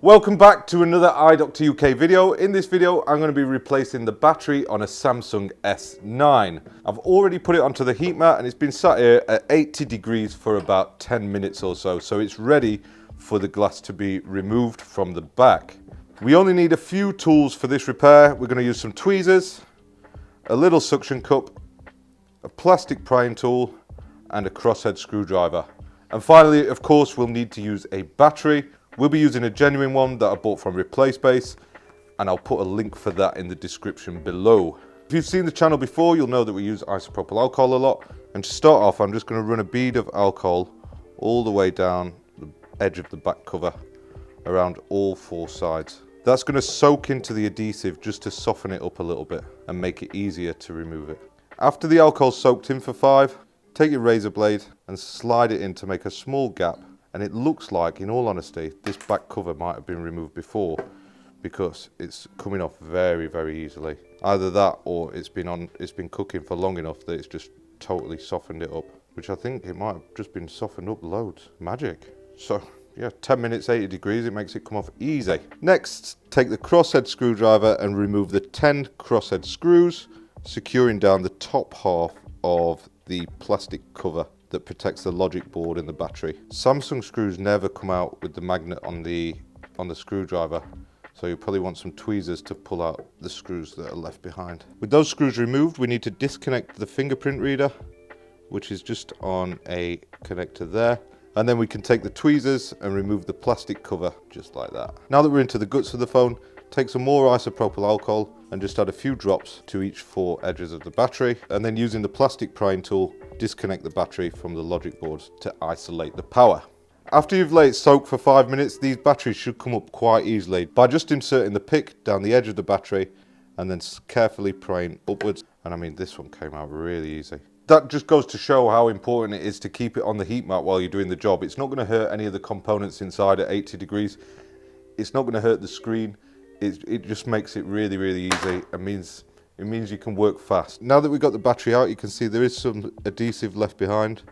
Welcome back to another iDoctor UK video. In this video, I'm going to be replacing the battery on a Samsung S9. I've already put it onto the heat mat and it's been sat here at 80 degrees for about 10 minutes or so. So it's ready for the glass to be removed from the back. We only need a few tools for this repair. We're going to use some tweezers, a little suction cup, a plastic prying tool, and a crosshead screwdriver. And finally, of course, we'll need to use a battery. We'll be using a genuine one that I bought from Replace Base, and I'll put a link for that in the description below. If you've seen the channel before, you'll know that we use isopropyl alcohol a lot. And to start off, I'm just going to run a bead of alcohol all the way down the edge of the back cover, around all four sides. That's going to soak into the adhesive just to soften it up a little bit and make it easier to remove it. After the alcohol's soaked in for 5, take your razor blade and slide it in to make a small gap. And it looks like, in all honesty, this back cover might have been removed before because it's coming off very, very easily. Either that or it's been cooking for long enough that it's just totally softened it up, which I think it might have just been softened up loads. Magic. So yeah, 10 minutes, 80 degrees, it makes it come off easy. Next, take the crosshead screwdriver and remove the 10 crosshead screws, securing down the top half of the plastic cover that protects the logic board and the battery. Samsung screws never come out with the magnet on the screwdriver, so you probably want some tweezers to pull out the screws that are left behind. With those screws removed, we need to disconnect the fingerprint reader, which is just on a connector there. And then we can take the tweezers and remove the plastic cover just like that. Now that we're into the guts of the phone, take some more isopropyl alcohol and just add a few drops to each 4 edges of the battery. And then using the plastic prying tool, disconnect the battery from the logic boards to isolate the power. After you've let it soak for 5 minutes, these batteries should come up quite easily by just inserting the pick down the edge of the battery and then carefully prying upwards. And I mean, this one came out really easy. That just goes to show how important it is to keep it on the heat mat while you're doing the job. It's not going to hurt any of the components inside at 80 degrees. It's not going to hurt the screen. It just makes it really, really easy. It means you can work fast. Now that we've got the battery out, you can see there is some adhesive left behind.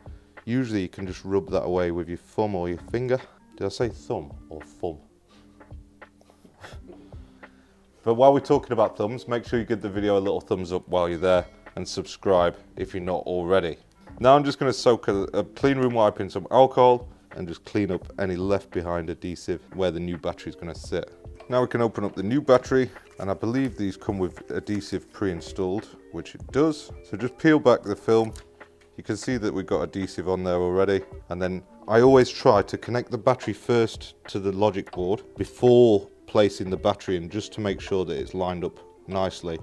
Usually you can just rub that away with your thumb or your finger. Did I say thumb or thumb? But while we're talking about thumbs, make sure you give the video a little thumbs up while you're there and subscribe if you're not already. Now I'm just going to soak a clean room wipe in some alcohol and just clean up any left behind adhesive where the new battery is going to sit. Now we can open up the new battery, and I believe these come with adhesive pre-installed, which it does. So just peel back the film. You can see that we've got adhesive on there already. And then I always try to connect the battery first to the logic board before placing the battery in, just to make sure that it's lined up nicely.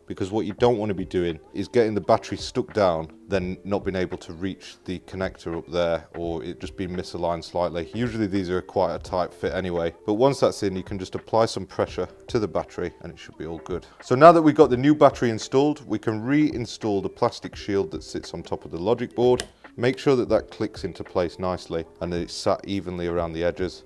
Because what you don't want to be doing is getting the battery stuck down, then not being able to reach the connector up there, or it just being misaligned slightly. Usually these are quite a tight fit anyway, but once that's in, you can just apply some pressure to the battery and it should be all good. So now that we've got the new battery installed, we can reinstall the plastic shield that sits on top of the logic board. Make sure that that clicks into place nicely and that it's sat evenly around the edges.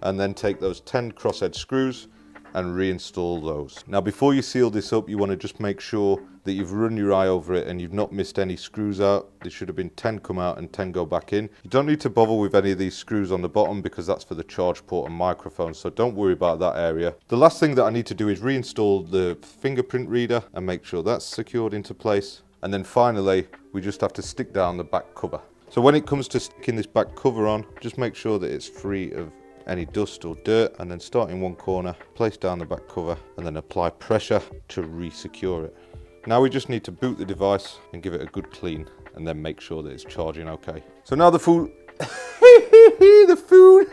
And then take those 10 crosshead screws and reinstall those. Now before you seal this up, you want to just make sure that you've run your eye over it and you've not missed any screws out. There should have been 10 come out and 10 go back in. You don't need to bother with any of these screws on the bottom because that's for the charge port and microphone, so don't worry about that area. The last thing that I need to do is reinstall the fingerprint reader and make sure that's secured into place. And then finally, we just have to stick down the back cover. So when it comes to sticking this back cover on, just make sure that it's free of any dust or dirt, and then start in one corner, place down the back cover, and then apply pressure to re-secure it. Now we just need to boot the device and give it a good clean, and then make sure that it's charging okay. So now the food, the food,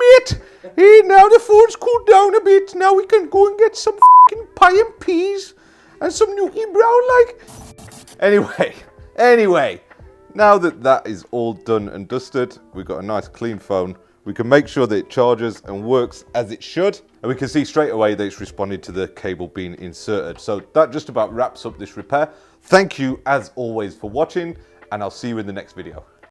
mate. Hey, now the food's cooled down a bit. Now we can go and get some f***ing pie and peas and some Nuki Brown like. Anyway, now that that is all done and dusted, we've got a nice clean phone. We can make sure that it charges and works as it should. And we can see straight away that it's responded to the cable being inserted. So that just about wraps up this repair. Thank you as always for watching, and I'll see you in the next video.